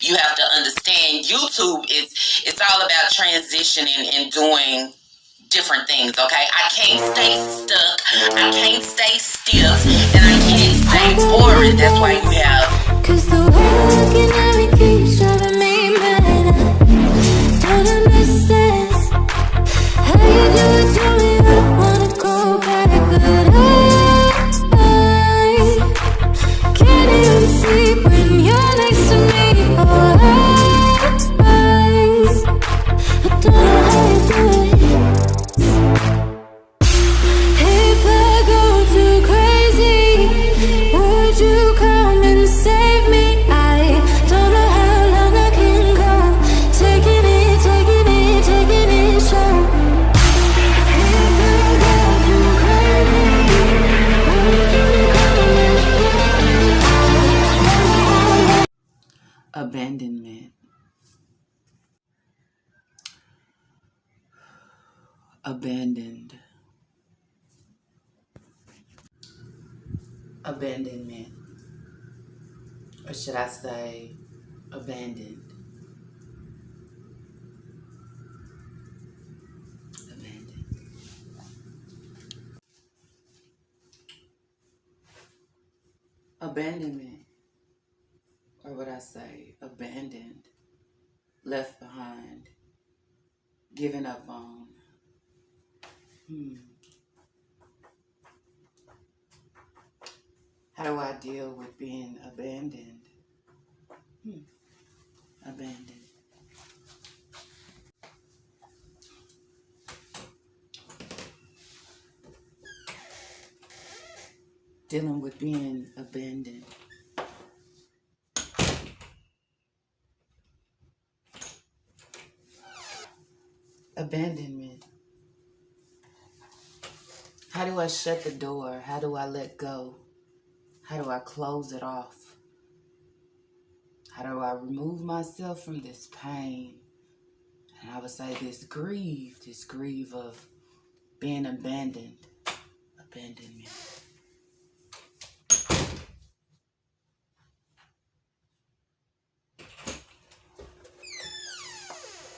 you have to understand YouTube it's all about transitioning and doing different things, okay? I can't stay stuck, I can't stay stiff, and I can't stay boring. That's why you have. Cause the way you're looking at me keeps driving me mad. Don't understand how you do it to me. I don't wanna go back, but I can't even sleep when you're next to me. Oh, I don't know how you do it. If I go too crazy, would you come and save me? I don't know how long I can go, taking it slow. If I go too crazy, would you come and save me? Abandonment. Abandoned. Abandonment. Or should I say abandoned? Abandoned. Abandonment. Or would I say abandoned, left behind, given up on. How do I deal with being abandoned? Abandoned. Dealing with being abandoned. Abandonment. How do I shut the door? How do I let go? How do I close it off? How do I remove myself from this pain? And I would say this grief of being abandoned. Abandonment.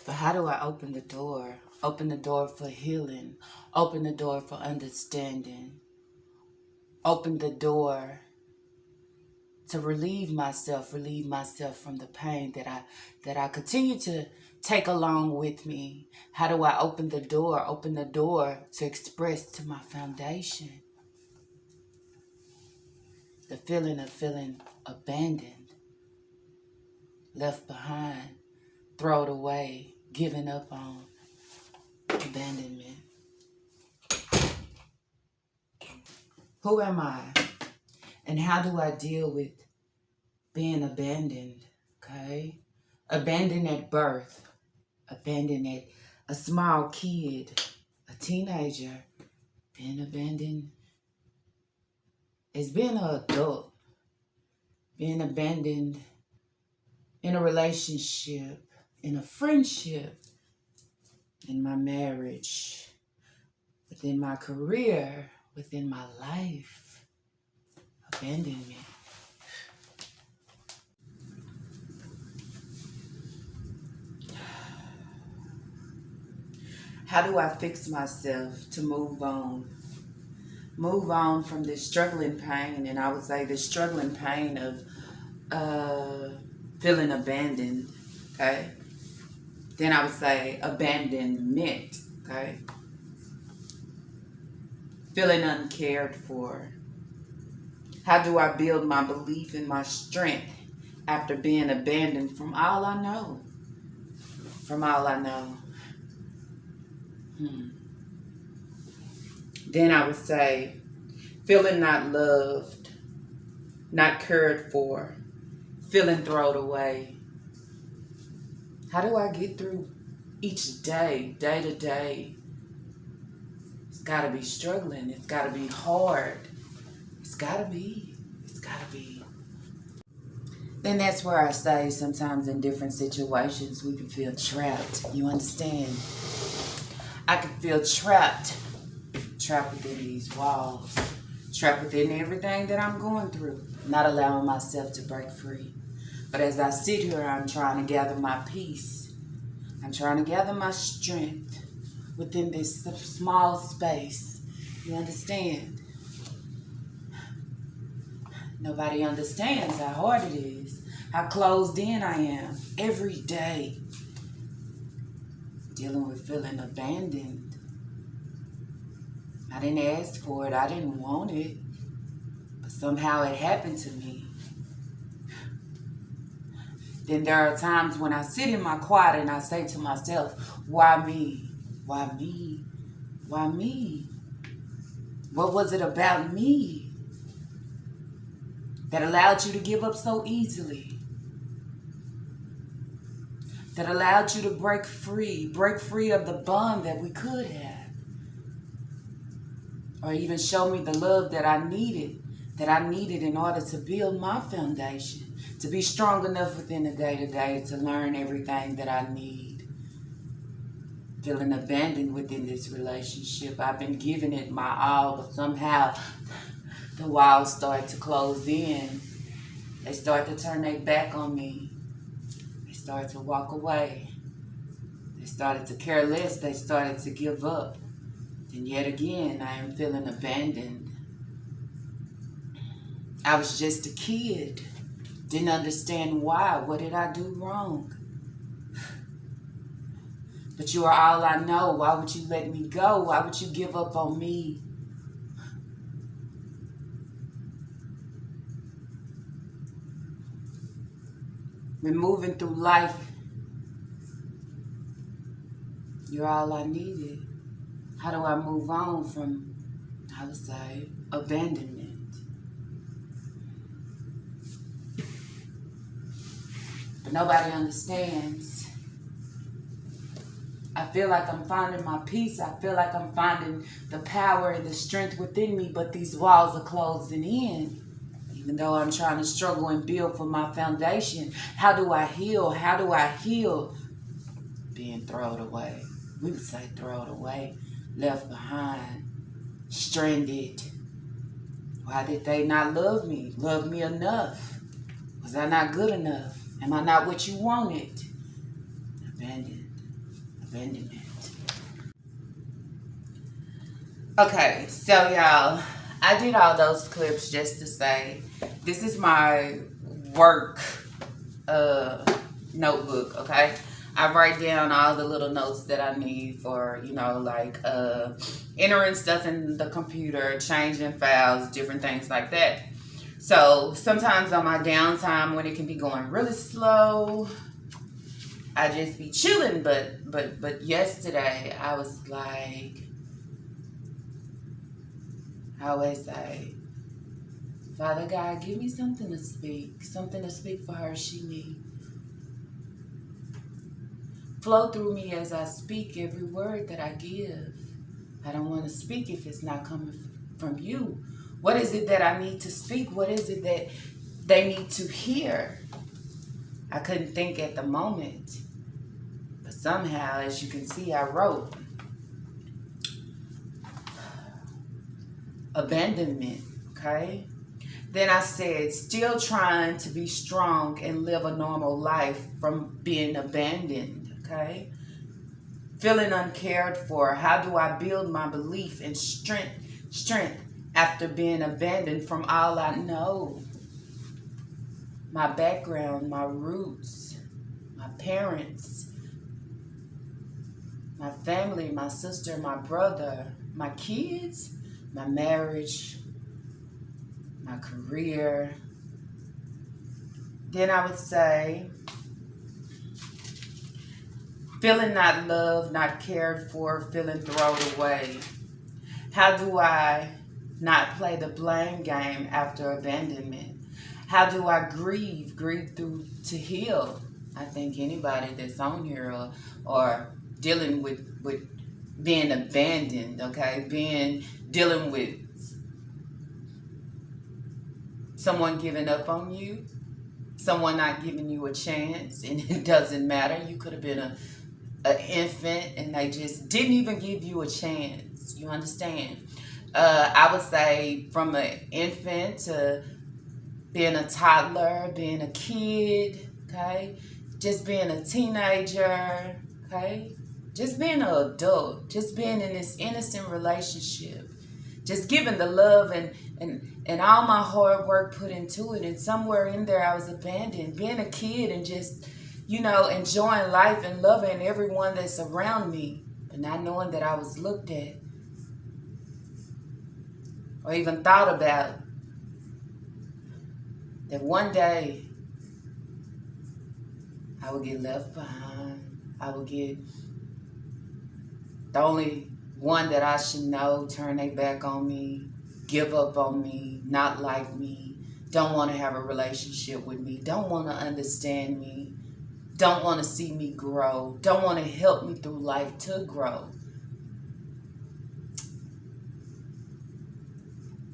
But how do I open the door? Open the door for healing. Open the door for understanding. Open the door to relieve myself from the pain that I continue to take along with me. How do I open the door? Open the door to express to my foundation. The feeling of feeling abandoned, left behind, thrown away, given up on. Abandonment. Who am I? And how do I deal with being abandoned? Okay? Abandoned at birth. Abandoned at a small kid, a teenager. Being abandoned as being an adult. Being abandoned in a relationship, in a friendship, in my marriage, within my career, within my life. Abandonment. How do I fix myself to move on? Move on from this struggling pain, and I would say the struggling pain of feeling abandoned, okay? Then I would say abandonment, okay? Feeling uncared for. How do I build my belief in my strength after being abandoned from all I know? From all I know. Then I would say feeling not loved, not cared for, feeling thrown away. How do I get through each day, day to day? It's got to be struggling. It's got to be hard. It's got to be. It's got to be. Then that's where I say sometimes in different situations we can feel trapped. You understand? I can feel trapped within these walls, trapped within everything that I'm going through, not allowing myself to break free. But as I sit here, I'm trying to gather my peace. I'm trying to gather my strength within this small space. You understand? Nobody understands how hard it is, how closed in I am every day, dealing with feeling abandoned. I didn't ask for it, I didn't want it, but somehow it happened to me. Then there are times when I sit in my quiet and I say to myself, why me? Why me? Why me? What was it about me that allowed you to give up so easily? That allowed you to break free of the bond that we could have. Or even show me the love that I needed in order to build my foundation. To be strong enough within the day-to-day to learn everything that I need. Feeling abandoned within this relationship. I've been giving it my all, but somehow the walls start to close in. They start to turn their back on me. They start to walk away. They started to care less. They started to give up. And yet again, I am feeling abandoned. I was just a kid. Didn't understand why. What did I do wrong? But you are all I know. Why would you let me go? Why would you give up on me? When moving through life, you're all I needed. How do I move on from, I would say, abandonment? But nobody understands. I feel like I'm finding my peace. I feel like I'm finding the power and the strength within me, but these walls are closing in. Even though I'm trying to struggle and build for my foundation, how do I heal? How do I heal? Being thrown away. We would say thrown away, left behind, stranded. Why did they not love me? Love me enough? Was I not good enough? Am I not what you wanted? Abandonment. Okay, so y'all, I did all those clips just to say, this is my work notebook, okay? I write down all the little notes that I need for, like entering stuff in the computer, changing files, different things like that. So sometimes on my downtime when it can be going really slow, I just be chilling. But yesterday I was like, I always say, Father God, give me something to speak for HerSheMe. Flow through me as I speak every word that I give. I don't want to speak if it's not coming from you. What is it that I need to speak? What is it that they need to hear? I couldn't think at the moment. But somehow, as you can see, I wrote abandonment, okay? Then I said, still trying to be strong and live a normal life from being abandoned, okay? Feeling uncared for. How do I build my belief and strength after being abandoned from all I know? My background, my roots, my parents, my family, my sister, my brother, my kids, my marriage, my career. Then I would say, feeling not loved, not cared for, feeling thrown away. How do I not play the blame game after abandonment? How do I grieve through to heal? I think anybody that's on here or dealing with being abandoned, okay? Dealing with someone giving up on you, someone not giving you a chance, and it doesn't matter. You could have been an infant and they just didn't even give you a chance. You understand? I would say from an infant to being a toddler, being a kid, okay? Just being a teenager, okay? Just being an adult, just being in this innocent relationship, just giving the love and all my hard work put into it. And somewhere in there, I was abandoned. Being a kid and just, enjoying life and loving everyone that's around me, but not knowing that I was looked at or even thought about. That one day I would get left behind. I would get the only one that I should know turn their back on me, give up on me, not like me, don't want to have a relationship with me, don't want to understand me, don't want to see me grow, don't want to help me through life to grow.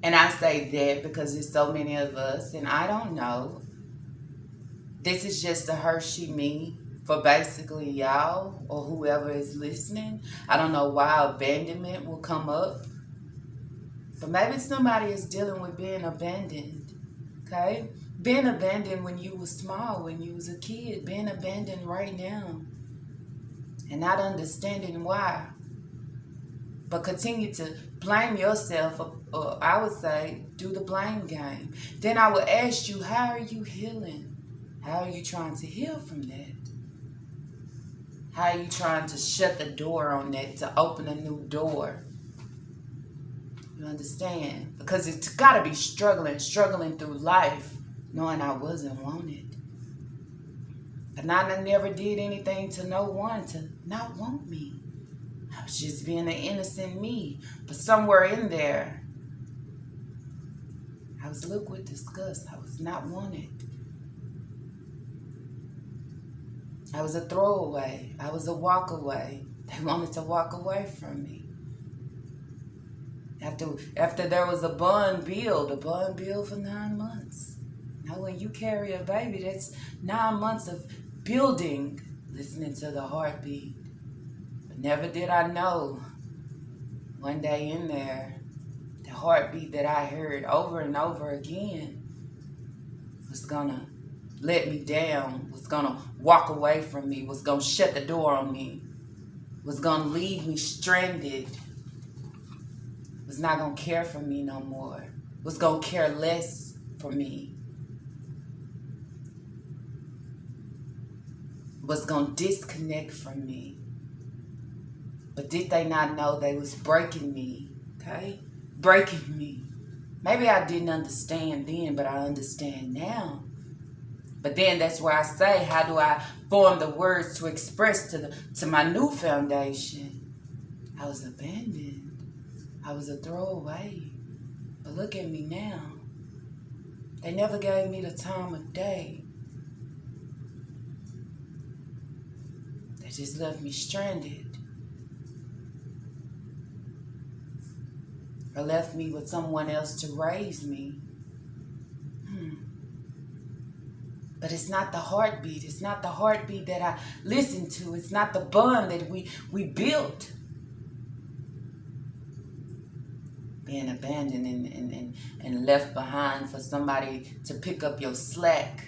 And I say that because there's so many of us, and I don't know. This is just a HerSheMe for basically y'all or whoever is listening. I don't know why abandonment will come up, but maybe somebody is dealing with being abandoned, okay? Being abandoned when you were small, when you was a kid, being abandoned right now, and not understanding why. But continue to blame yourself, or I would say, do the blame game. Then I would ask you, how are you healing? How are you trying to heal from that? How are you trying to shut the door on that, to open a new door? You understand? Because it's got to be struggling through life, knowing I wasn't wanted. And I never did anything to no one to not want me. I was just being an innocent me. But somewhere in there, I was looked with disgust. I was not wanted. I was a throwaway. I was a walk away. They wanted to walk away from me. After there was a bond build for 9 months. Now when you carry a baby, that's 9 months of building, listening to the heartbeat. But never did I know one day in there, the heartbeat that I heard over and over again was gonna let me down, was gonna walk away from me, was gonna shut the door on me, was gonna leave me stranded, was not gonna care for me no more, was gonna care less for me, was gonna disconnect from me. But did they not know they was breaking me, okay? Breaking me. Maybe I didn't understand then, but I understand now. But then that's where I say, how do I form the words to express to my new foundation? I was abandoned. I was a throwaway. But look at me now. They never gave me the time of day. They just left me stranded. Or left me with someone else to raise me. But it's not the heartbeat. It's not the heartbeat that I listened to. It's not the bond that we built. Being abandoned and left behind for somebody to pick up your slack.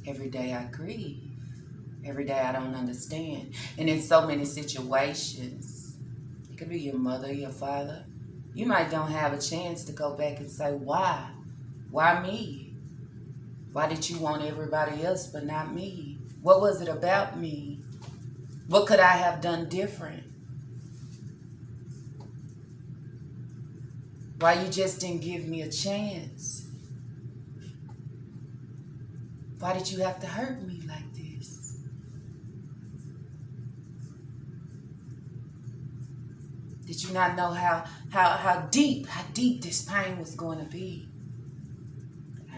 Every day I grieve. Every day I don't understand. And in so many situations, it could be your mother, your father. You might don't have a chance to go back and say, why? Why me? Why did you want everybody else but not me? What was it about me? What could I have done different? Why you just didn't give me a chance? Why did you have to hurt me like this? Did you not know how deep this pain was going to be?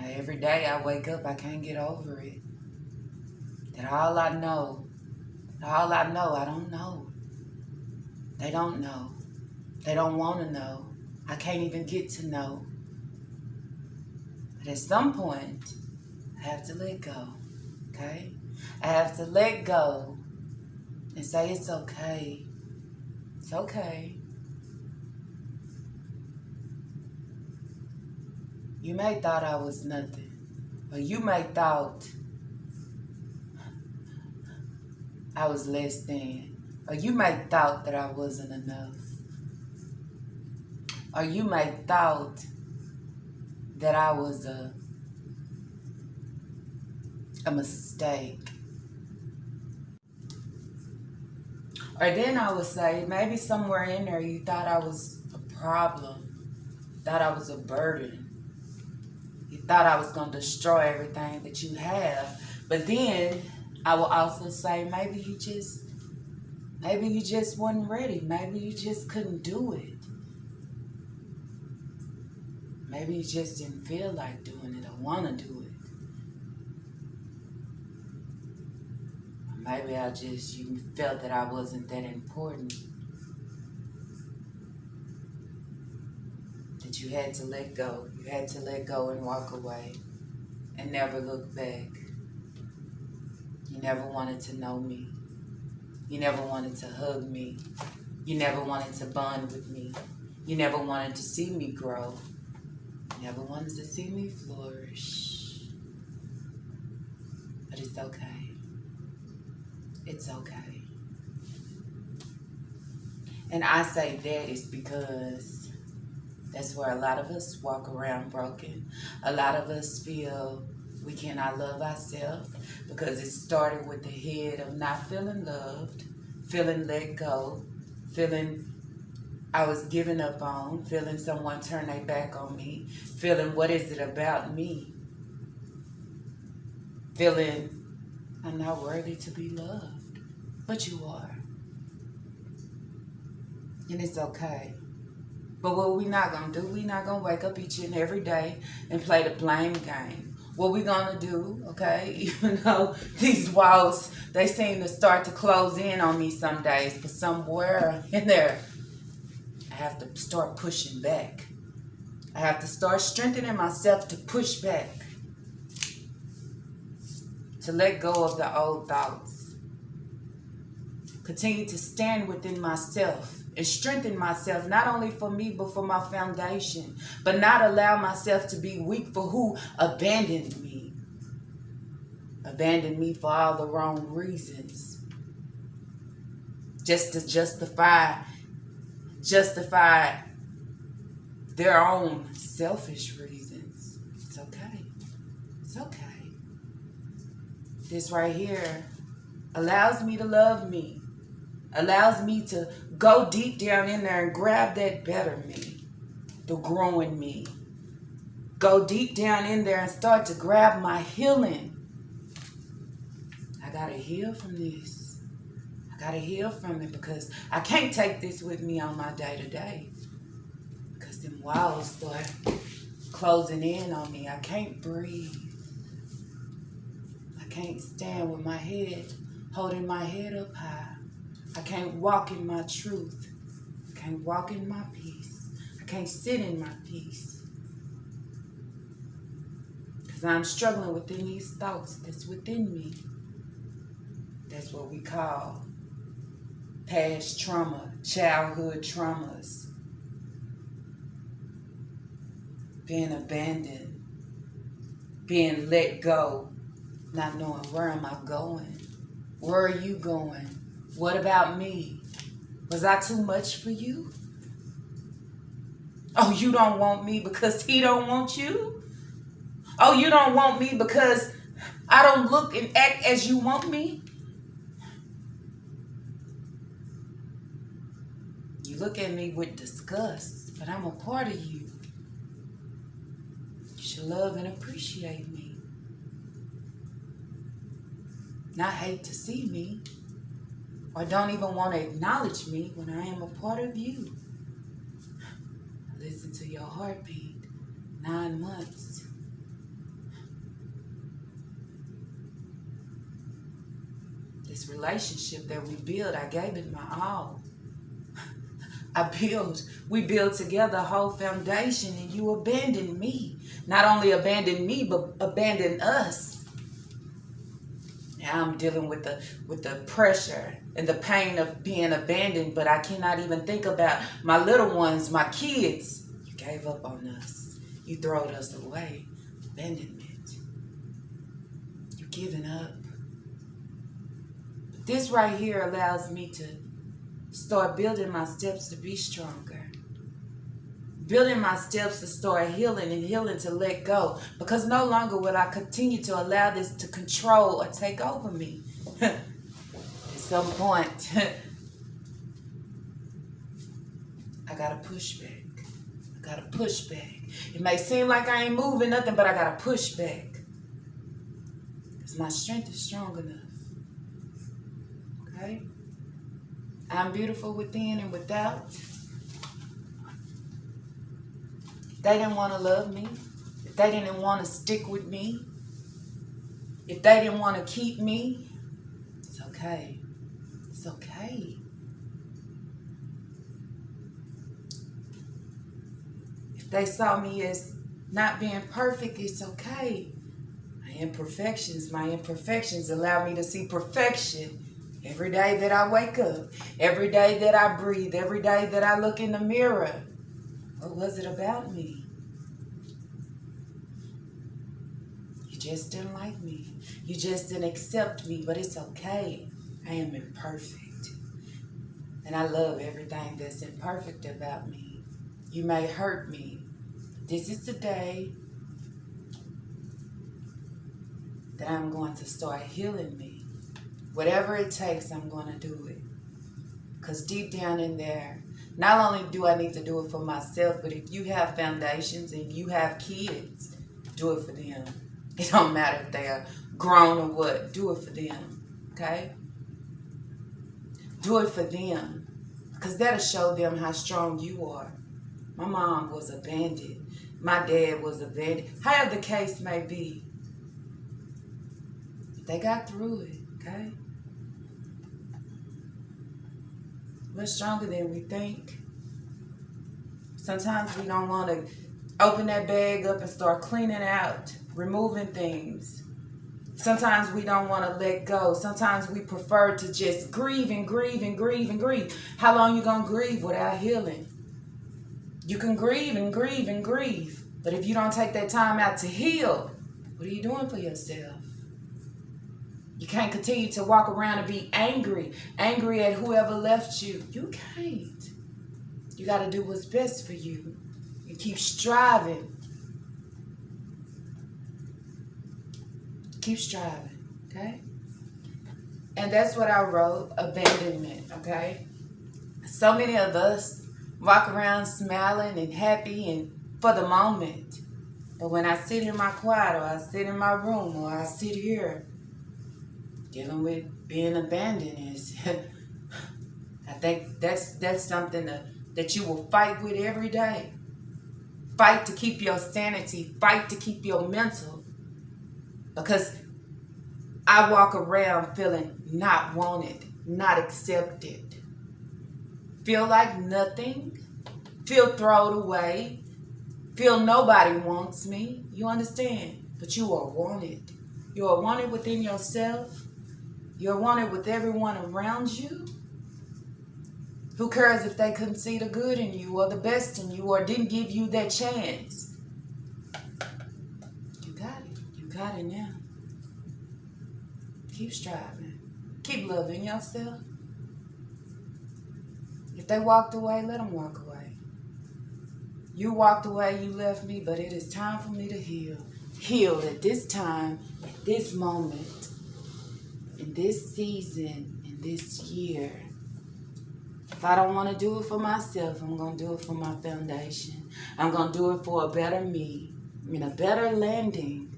Every day I wake up, I can't get over it. That all I know, I don't know. They don't know. They don't want to know. I can't even get to know. But at some point, I have to let go, okay? I have to let go and say it's okay. It's okay. You may thought I was nothing. Or you may thought I was less than. Or you may thought that I wasn't enough. Or you may thought that I was a mistake. Or then I would say, maybe somewhere in there you thought I was a problem, thought I was a burden. You thought I was going to destroy everything that you have. But then I will also say, maybe you just wasn't ready. Maybe you just couldn't do it. Maybe you just didn't feel like doing it or want to do it. Or maybe you felt that I wasn't that important. That you had to let go. You had to let go and walk away and never look back. You never wanted to know me. You never wanted to hug me. You never wanted to bond with me. You never wanted to see me grow. You never wanted to see me flourish. But it's okay. It's okay. And I say that is because that's where a lot of us walk around broken. A lot of us feel we cannot love ourselves because it started with the head of not feeling loved, feeling let go, feeling I was given up on, feeling someone turn their back on me, feeling what is it about me, feeling I'm not worthy to be loved, but you are. And it's okay. But what we're not going to do, we're not going to wake up each and every day and play the blame game. What we're going to do, okay, even though these walls, they seem to start to close in on me some days, but somewhere in there, I have to start pushing back. I have to start strengthening myself to push back. To let go of the old thoughts. Continue to stand within myself and strengthen myself, not only for me, but for my foundation. But not allow myself to be weak for who abandoned me. Abandoned me for all the wrong reasons. Just to justify their own selfish reasons. It's okay. It's okay. This right here allows me to love me. Allows me to go deep down in there and grab that better me. The growing me. Go deep down in there and start to grab my healing. I gotta heal from this. I gotta heal from it because I can't take this with me on my day-to-day. Because them walls start closing in on me. I can't breathe. I can't stand with my head, holding my head up high. I can't walk in my truth. I can't walk in my peace. I can't sit in my peace. Because I'm struggling within these thoughts that's within me. That's what we call past trauma, childhood traumas. Being abandoned. Being let go. Not knowing where am I going. Where are you going? What about me? Was I too much for you? Oh, you don't want me because he don't want you? Oh, you don't want me because I don't look and act as you want me? You look at me with disgust, but I'm a part of you. You should love and appreciate me. Not hate to see me. Or don't even want to acknowledge me when I am a part of you. Listen to your heartbeat. 9 months. This relationship that we built, I gave it my all. We built together a whole foundation and you abandoned me. Not only abandoned me, but abandoned us. Now I'm dealing with the pressure and the pain of being abandoned, but I cannot even think about my little ones, my kids. You gave up on us. You throwed us away. Abandonment. You're giving up. But this right here allows me to start building my steps to be stronger. Building my steps to start healing and healing to let go. Because no longer will I continue to allow this to control or take over me. At some point, I gotta push back. I gotta push back. It may seem like I ain't moving nothing, but I gotta push back. Because my strength is strong enough. Okay? I'm beautiful within and without. If they didn't want to love me, if they didn't want to stick with me, if they didn't want to keep me, it's okay. It's okay. If they saw me as not being perfect, it's okay. My imperfections allow me to see perfection. Every day that I wake up, every day that I breathe, every day that I look in the mirror, what was it about me? You just didn't like me. You just didn't accept me, but it's okay. I am imperfect. And I love everything that's imperfect about me. You may hurt me. This is the day that I'm going to start healing me. Whatever it takes, I'm going to do it. Because deep down in there, not only do I need to do it for myself, but if you have foundations and you have kids, do it for them. It don't matter if they are grown or what. Do it for them. Okay? Do it for them. Because that'll show them how strong you are. My mom was abandoned. My dad was abandoned. However the case may be. They got through it. Okay? We're stronger than we think. Sometimes we don't want to open that bag up and start cleaning out, removing things. Sometimes we don't want to let go. Sometimes we prefer to just grieve and grieve and grieve and grieve. How long you going to grieve without healing? You can grieve and grieve and grieve. But if you don't take that time out to heal, what are you doing for yourself? You can't continue to walk around and be angry at whoever left you. You can't. You got to do what's best for you and keep striving. Keep striving, okay? And that's what I wrote, abandonment, okay? So many of us walk around smiling and happy and for the moment. But when I sit in my quiet or I sit in my room or I sit here, dealing with being abandoned is, I think that's something that you will fight with every day. Fight to keep your sanity. Fight to keep your mental. Because I walk around feeling not wanted, not accepted. Feel like nothing. Feel thrown away. Feel nobody wants me. You understand? But you are wanted. You are wanted within yourself. You're wanted with everyone around you. Who cares if they couldn't see the good in you or the best in you or didn't give you that chance? You got it. You got it now. Keep striving. Keep loving yourself. If they walked away, let them walk away. You walked away, you left me, but it is time for me to heal. Heal at this time, at this moment. In this season, in this year. If I don't want to do it for myself, I'm going to do it for my foundation. I'm going to do it for a better me. A better landing.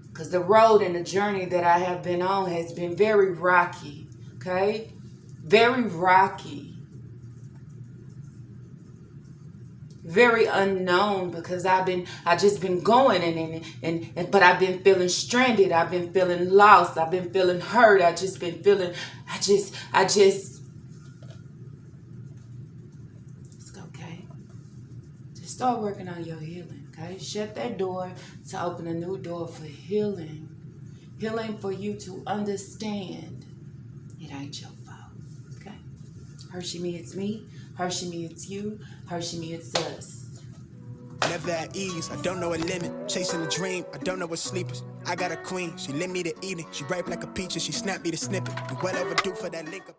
Because the road and the journey that I have been on has been very rocky. Okay? Very rocky. Very unknown because I just been going but I've been feeling stranded. I've been feeling lost. I've been feeling hurt. I just it's okay. Just start working on your healing, okay? Shut that door to open a new door for healing. Healing for you to understand it ain't your fault, okay? HerSheMe, it's me. HerSheMe, it's you. HerSheMe, it's us. never at ease, I don't know a limit. Chasing a dream, I don't know what sleepers. I got a queen, she lit me to eat it. She ripe like a peach and she snapped me to snippet. We well overdue for that link up.